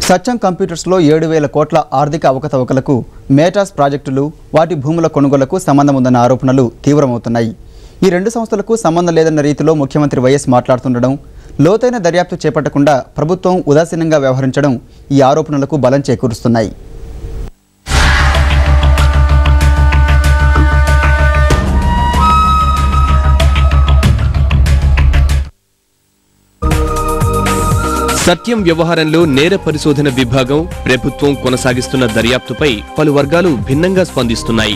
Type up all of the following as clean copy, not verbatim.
సత్యం కంప్యూటర్స్లో 7,000 కోట్ల ఆర్థిక అవకతవకలకు మేటాస్ ప్రాజెక్టులు వాటి భూముల కొనుగోలుకు సంబంధం ఉందన్న ఆరోపణలు తీవ్రమవుతున్నాయి. ఈ రెండు సంస్థలకు సంబంధం లేదన్న రీతిలో ముఖ్యమంత్రి వైఎస్ మాట్లాడుతుండడం, లోతైన దర్యాప్తు చేపట్టకుండా ప్రభుత్వం ఉదాసీనంగా వ్యవహరించడం ఈ ఆరోపణలకు బలం చేకూరుస్తున్నాయి. సత్యం వ్యవహారంలో నేర పరిశోధన విభాగం ప్రభుత్వం కొనసాగిస్తున్న దర్యాప్తుపై పలు వర్గాలు భిన్నంగా స్పందిస్తున్నాయి.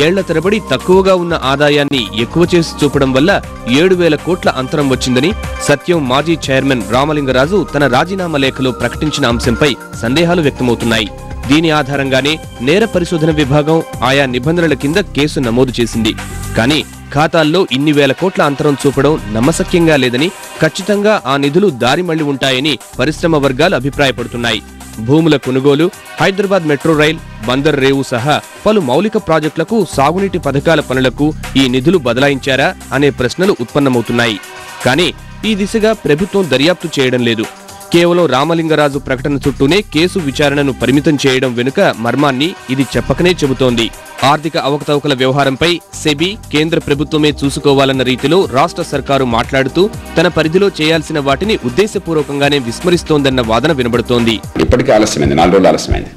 ఏళ్ల తరబడి తక్కువగా ఉన్న ఆదాయాన్ని ఎక్కువ చేసి చూపడం వల్ల 7,000 కోట్ల అంతరం వచ్చిందని సత్యం మాజీ చైర్మన్ రామలింగరాజు తన రాజీనామా లేఖలో ప్రకటించిన అంశంపై సందేహాలు వ్యక్తమవుతున్నాయి. దీని ఆధారంగానే నేర పరిశోధన విభాగం ఆయా నిబంధనల కింద కేసు నమోదు చేసింది. కానీ ఖాతాల్లో ఇన్ని వేల కోట్ల అంతరం చూపడం నమ్మశక్యంగా లేదని, ఖచ్చితంగా ఆ నిధులు దారి మళ్లీ ఉంటాయని పరిశ్రమ వర్గాలు అభిప్రాయపడుతున్నాయి. భూముల కొనుగోలు, హైదరాబాద్ మెట్రో రైల్, బందర్ రేవు సహా పలు మౌలిక ప్రాజెక్టులకు, సాగునీటి పథకాల పనులకు ఈ నిధులు బదలాయించారా అనే ప్రశ్నలు ఉత్పన్నమవుతున్నాయి. కానీ ఈ దిశగా ప్రభుత్వం దర్యాప్తు చేయడం లేదు. కేవలం రామలింగరాజు ప్రకటన చుట్టూనే కేసు విచారణను పరిమితం చేయడం వెనుక మర్మాన్ని ఇది చెప్పకనే చెబుతోంది. ఆర్థిక అవకతవకల వ్యవహారంపై సెబీ, కేంద్ర ప్రభుత్వమే చూసుకోవాలన్న రీతిలో రాష్ట్ర సర్కారు మాట్లాడుతూ తన పరిధిలో చేయాల్సిన వాటిని ఉద్దేశపూర్వకంగానే విస్మరిస్తోందన్న వాదన వినబడుతోంది. ఇప్పటికీ ఆలస్యమైంది, 4 రోజులు ఆలస్యమైంది.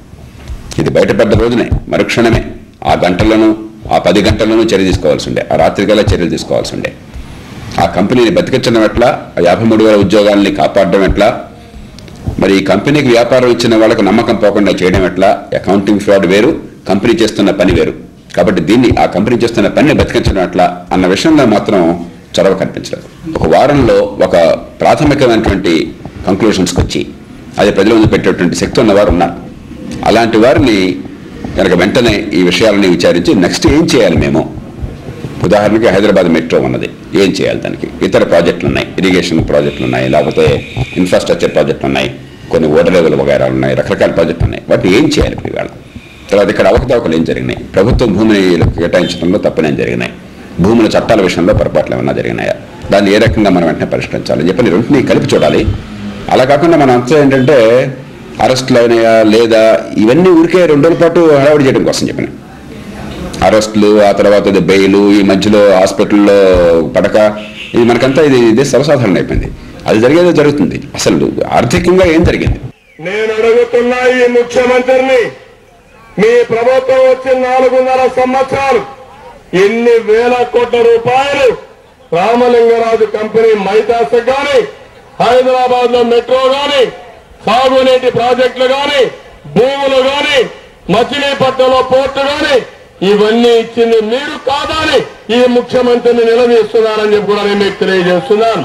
ఇది బయటపడ్డ రోజునే, మరుక్షణమే ఆ గంటలను, ఆ 10 గంటలను చర్య తీసుకోవాల్సి ఉండే, ఆ రాత్రికల్లా చర్యలు తీసుకోవాల్సి ఉండే. ఆ కంపెనీని బతికించడం ఎట్లా, 53,000 ఉద్యోగాల్ని కాపాడడం ఎట్లా, మరి ఈ కంపెనీకి వ్యాపారం ఇచ్చిన వాళ్ళకు నమ్మకం పోకుండా చేయడం ఎట్లా, అకౌంటింగ్ ఫ్రాడ్ వేరు, కంపెనీ చేస్తున్న పని వేరు. కాబట్టి దీన్ని, ఆ కంపెనీ చేస్తున్న పనిని బతికించడం ఎట్లా అన్న విషయంలో మాత్రం చొరవ కనిపించలేదు. ఒక వారంలో ఒక ప్రాథమికమైనటువంటి కంక్లూషన్స్కి వచ్చి అది ప్రజల ముందు పెట్టేటువంటి శక్తి ఉన్నవారు ఉన్నారు. అలాంటి వారిని కనుక వెంటనే ఈ విషయాలని విచారించి నెక్స్ట్ ఏం చేయాలి మేము, ఉదాహరణకి హైదరాబాద్ మెట్రో ఉన్నది, ఏం చేయాలి, దానికి ఇతర ప్రాజెక్టులు ఉన్నాయి, ఇరిగేషన్ ప్రాజెక్టులు ఉన్నాయి, లేకపోతే ఇన్ఫ్రాస్ట్రక్చర్ ప్రాజెక్టులు ఉన్నాయి, కొన్ని ఓడరేవుల వగైరాలు ఉన్నాయి, రకరకాల ప్రాజెక్టులు ఉన్నాయి. వాటిని ఏం చేయాలి ఇవాళ? తర్వాత ఇక్కడ అవకతవకలు ఏం జరిగినాయి, ప్రభుత్వం భూమిని కేటాయించడంలో తప్పులేం జరిగినాయి, భూముల చట్టాల విషయంలో పొరపాట్లు ఏమన్నా జరిగినాయా, దాన్ని ఏ రకంగా మనం వెంటనే పరిష్కరించాలని చెప్పి రెంటిని కలిపి చూడాలి. అలా కాకుండా మన అంతా ఏంటంటే అరెస్టులు అయినాయా లేదా, ఇవన్నీ ఊరికే 2 రోజుల పాటు హడావుడి చేయడం కోసం చెప్పిన అరెస్టులు, ఆ తర్వాత బెయిలు, ఈ మధ్యలో హాస్పిటల్లో పడక, ఇది మనకంతా ఇది సర్వసాధారణ అయిపోయింది. అది జరిగేదో జరుగుతుంది. అసలు ఆర్థికంగా ఏం జరిగింది? నేను అడుగుతున్నా ఈ ముఖ్యమంత్రిని, మీ ప్రభుత్వం వచ్చిన 4.5 సంవత్సరాలు ఎన్ని వేల కోట్ల రూపాయలు రామలింగరాజు కంపెనీ మైతాస్ గాని, హైదరాబాద్ లో మెట్రో గాని, సాగునీటి ప్రాజెక్టులు గాని, భూములు గాని, మచిలీపట్నంలో పోర్టు గాని, ఇవన్నీ ఇచ్చింది మీరు కాదని ఈ ముఖ్యమంత్రిని నిలదీస్తున్నారని చెప్పి కూడా నేను మీకు తెలియజేస్తున్నాను.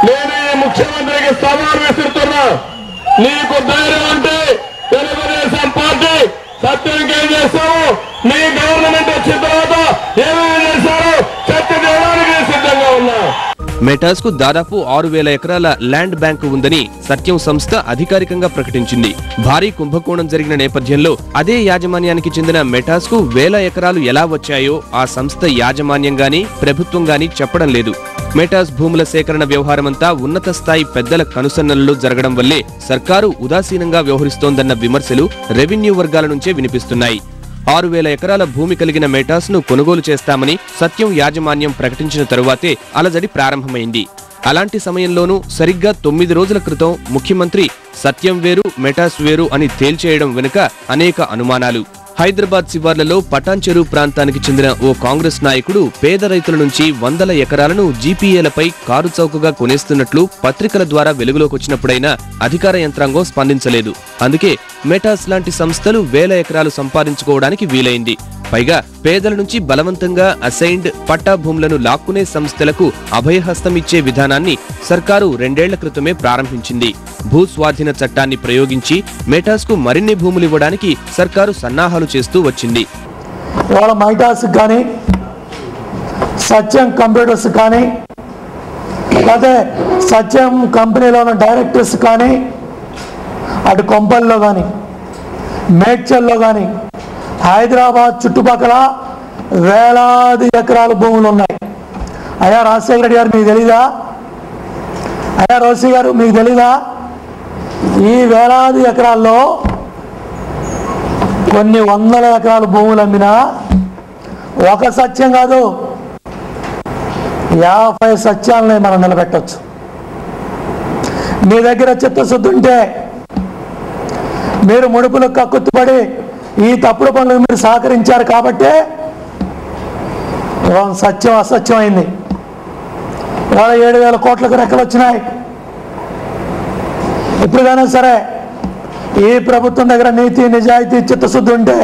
నేను ఈ ముఖ్యమంత్రికి సవాల్ విసురుతున్నా. నీకు ధైర్యం అంటే తెలుగుదేశం పార్టీ సత్యానికి ఏం చేస్తావు, మీ గవర్నమెంట్ వచ్చిన తర్వాత ఏమేమి చేశారో చర్చ చేయడానికి సిద్ధంగా ఉన్నా. మెటాస్ కు దాదాపు 6,000 ఎకరాల ల్యాండ్ బ్యాంకు ఉందని సత్యం సంస్థ అధికారికంగా ప్రకటించింది. భారీ కుంభకోణం జరిగిన నేపథ్యంలో అదే యాజమాన్యానికి చెందిన మెటాస్ కు 1,000 ఎకరాలు ఎలా వచ్చాయో ఆ సంస్థ యాజమాన్యం గాని ప్రభుత్వం గాని చెప్పడం లేదు. మెటాస్ భూముల సేకరణ వ్యవహారమంతా ఉన్నత స్థాయి పెద్దల కనుసన్నల్లో జరగడం వల్లే సర్కారు ఉదాసీనంగా వ్యవహరిస్తోందన్న విమర్శలు రెవెన్యూ వర్గాల నుంచే వినిపిస్తున్నాయి. 6,000 ఎకరాల భూమి కలిగిన మెటాస్ ను కొనుగోలు చేస్తామని సత్యం యాజమాన్యం ప్రకటించిన తరువాతే అలజడి ప్రారంభమైంది. అలాంటి సమయంలోనూ సరిగ్గా 9 రోజుల క్రితం ముఖ్యమంత్రి సత్యం వేరు, మెటాస్ వేరు అని తేల్చేయడం వెనుక అనేక అనుమానాలు. హైదరాబాద్ శివార్లలో పటాన్ చెరువు ప్రాంతానికి చెందిన ఓ కాంగ్రెస్ నాయకుడు పేద రైతుల నుంచి 100 ఎకరాలను జీపీఏలపై కారు చౌకగా కొనేస్తున్నట్లు పత్రికల ద్వారా వెలుగులోకి వచ్చినప్పుడైనా అధికార యంత్రాంగం స్పందించలేదు. అందుకే మెటాస్ లాంటి సంస్థలు 1,000 ఎకరాలు సంపాదించుకోవడానికి వీలైంది. పైగా పేదల నుంచి బలవంతంగా అసైన్డ్ పట్టా భూములను లాక్కునే సంస్థలకు అభయహస్తం ఇచ్చే విధానాన్ని సర్కారు 2 ఏళ్ల క్రితమే ప్రారంభించింది. భూస్వాధీన చట్టాన్ని ప్రయోగించి మెటాస్ కు మరిన్ని భూములు ఇవ్వడానికి సర్కారు సన్నాహాలు చేస్తూ వచ్చింది. వాళ్ళ మైటాస్ కానీ, సత్యం కంప్యూటర్స్ కానీ, అదే సత్యం కంపెనీలో ఉన్న డైరెక్టర్స్ కానీ, అటు కొంపల్లో కానీ, మేడ్చల్లో కానీ, హైదరాబాద్ చుట్టుపక్కల వేలాది ఎకరాల భూములు ఉన్నాయి. అయ్యా రాజశేఖర రెడ్డి గారు మీకు తెలీదా? అయ్యా రోసి గారు మీకు తెలీదా? ఈ వేలాది ఎకరాల్లో కొన్ని వందల ఎకరాల భూములు అమ్మినా ఒక సత్యం కాదు, 50 సత్యాలని మనం నిలబెట్టవచ్చు. మీ దగ్గర చిత్తశుద్ధి ఉంటే, మీరు ముడుపులకు కక్కుతుపడి ఈ తప్పుడు పనులకు మీరు సహకరించారు కాబట్టే సత్యం అసత్యం అయింది. ఇవాళ 7,000 కోట్లకు రెక్కలు వచ్చినాయి. ఎప్పుడుగానే సరే ఈ ప్రభుత్వం దగ్గర నీతి నిజాయితీ చిత్తశుద్ధి ఉంటే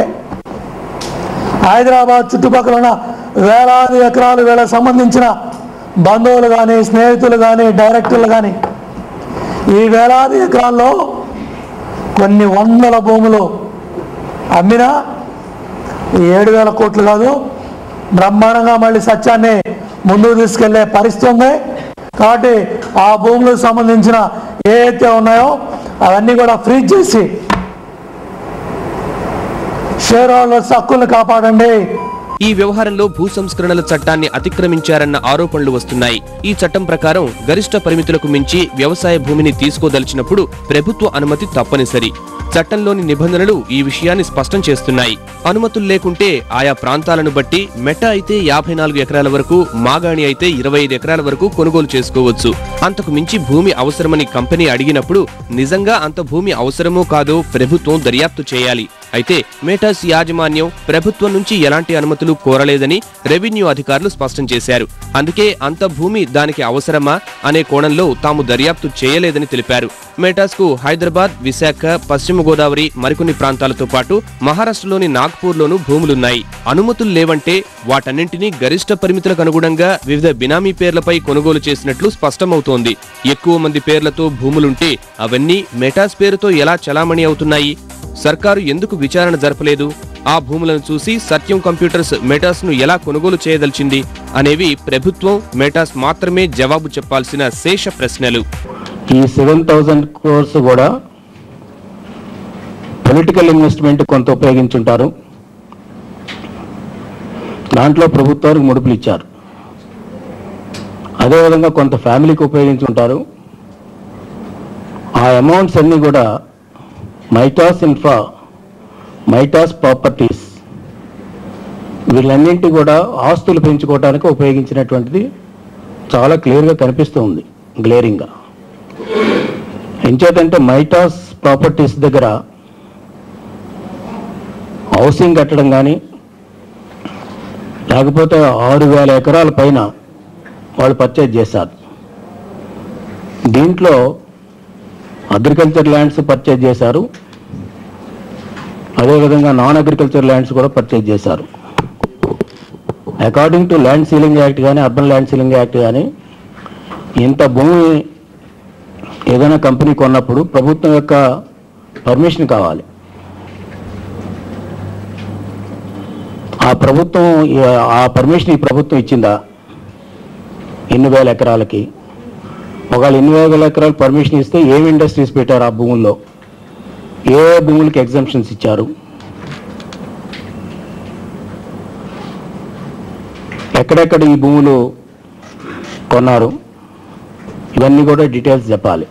హైదరాబాద్ చుట్టుపక్కల ఉన్న వేలాది ఎకరాలు వీళ్ళకి సంబంధించిన బంధువులు కానీ, స్నేహితులు కానీ, డైరెక్టర్లు కానీ ఈ వేలాది ఎకరాల్లో కొన్ని వందల భూములు అమ్మినా 7,000 కోట్లు కాదు, బ్రహ్మాండంగా మళ్ళీ సత్యాన్ని ముందుకు తీసుకెళ్లే పరిస్థితి ఉంది. కాబట్టి ఆ భూములకు సంబంధించిన ఏవైతే ఉన్నాయో అవన్నీ కూడా ఫ్రీజ్ చేసి షేర్ హోల్డర్స్ హక్కులను కాపాడండి. ఈ వ్యవహారంలో భూ సంస్కరణల చట్టాన్ని అతిక్రమించారన్న ఆరోపణలు వస్తున్నాయి. ఈ చట్టం ప్రకారం గరిష్ట పరిమితులకు మించి వ్యవసాయ భూమిని తీసుకోదలిచినప్పుడు ప్రభుత్వ అనుమతి తప్పనిసరి. చట్టంలోని నిబంధనలు ఈ విషయాన్ని స్పష్టం చేస్తున్నాయి. అనుమతులు లేకుంటే ఆయా ప్రాంతాలను బట్టి మెటా అయితే 54 ఎకరాల వరకు, మాగాణి అయితే 25 ఎకరాల వరకు కొనుగోలు చేసుకోవచ్చు. అంతకు మించి భూమి అవసరమని కంపెనీ అడిగినప్పుడు నిజంగా అంత భూమి అవసరమో కాదో ప్రభుత్వం దర్యాప్తు చేయాలి. అయితే మేటాస్ యాజమాన్యం ప్రభుత్వం నుంచి ఎలాంటి అనుమతులు కోరలేదని రెవెన్యూ అధికారులు స్పష్టం చేశారు. అందుకే అంత భూమి దానికి అవసరమా అనే కోణంలో తాము దర్యాప్తు చేయలేదని తెలిపారు. మేటాస్ కు హైదరాబాద్, విశాఖ, పశ్చిమ గోదావరి మరికొన్ని ప్రాంతాలతో పాటు మహారాష్ట్రలోని నాగ్పూర్లోనూ భూములున్నాయి. అనుమతులు లేవంటే వాటన్నింటినీ గరిష్ట పరిమితులకు అనుగుణంగా వివిధ బినామీ పేర్లపై కొనుగోలు చేసినట్లు స్పష్టమవుతోంది. ఎక్కువ మంది పేర్లతో భూములుంటే అవన్నీ మేటాస్ పేరుతో ఎలా చలామణి అవుతున్నాయి? సర్కారు ఎందుకు విచారణ జరపలేదు? ఆ భూములను చూసి సత్యం కంప్యూటర్స్ మేటాస్ ను ఎలా కొనుగోలు చేయదలిచింది అనేవి ప్రభుత్వం, మేటాస్ మాత్రమే జవాబు చెప్పాల్సిన శేష ప్రశ్నలు. ఈ 7,000 crores కూడా పొలిటికల్ ఇన్వెస్ట్మెంట్ కొంత ఉపయోగించుంటారు. దాంట్లో ప్రభుత్వానికి ముడుపులు ఇచ్చారు. అదేవిధంగా కొంత ఫ్యామిలీకి ఉపయోగించుంటారు. ఆ అమౌంట్స్ అన్నీ కూడా మైటాస్ ఇన్ఫ్రా, మైటాస్ ప్రాపర్టీస్ వీళ్ళన్నింటి కూడా ఆస్తులు పెంచుకోవడానికి ఉపయోగించినటువంటిది చాలా క్లియర్గా కనిపిస్తూ ఉంది, గ్లేరింగ్గా. ఎంచేతంటే మైటాస్ ప్రాపర్టీస్ దగ్గర హౌసింగ్ కట్టడం కానీ, లేకపోతే 6,000 ఎకరాల పైన వాళ్ళు పర్చేజ్ చేశారు. దీంట్లో అగ్రికల్చర్ ల్యాండ్స్ పర్చేజ్ చేశారు, అదేవిధంగా నాన్ అగ్రికల్చర్ ల్యాండ్స్ కూడా పర్చేజ్ చేశారు. According to land ceiling act కానీ, అర్బన్ ల్యాండ్ సీలింగ్ యాక్ట్ కానీ, ఇంత భూమి ఏదైనా కంపెనీ కొన్నప్పుడు ప్రభుత్వం యొక్క పర్మిషన్ కావాలి. ఆ పర్మిషన్ ఈ ప్రభుత్వం ఇచ్చిందా? ఎన్ని వేల ఎకరాలకి? ఒకవేళ 8,000 ఎకరాలు పర్మిషన్ ఇస్తే ఏమి ఇండస్ట్రీస్ పెట్టారు ఆ భూముల్లో? ఏ భూములకి ఎగ్జంప్షన్స్ ఇచ్చారు? ఎక్కడెక్కడ ఈ భూములు కొన్నారు? ఇవన్నీ కూడా డీటెయిల్స్ చెప్పాలి.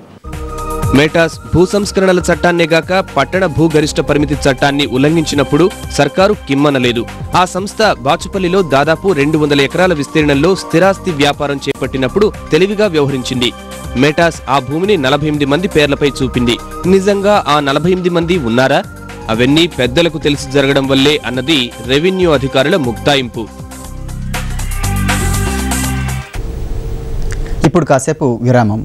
మేటాస్ భూ సంస్కరణల చట్టాన్నే గాక పట్టణ భూ గరిష్ట పరిమితి చట్టాన్ని ఉల్లంఘించినప్పుడు సర్కారు కిమ్మనలేదు. ఆ సంస్థ బాచుపల్లిలో దాదాపు 200 ఎకరాల విస్తీర్ణంలో స్థిరాస్తి వ్యాపారం చేపట్టినప్పుడు తెలివిగా వ్యవహరించింది. మేటాస్ ఆ భూమిని 48 మంది పేర్లపై చూపింది. నిజంగా ఆ 48 మంది ఉన్నారా? అవన్నీ పెద్దలకు తెలిసి జరగడం వల్లే అన్నది రెవెన్యూ అధికారుల ముక్తాయింపు. ఇప్పుడు కాసేపు విరామం.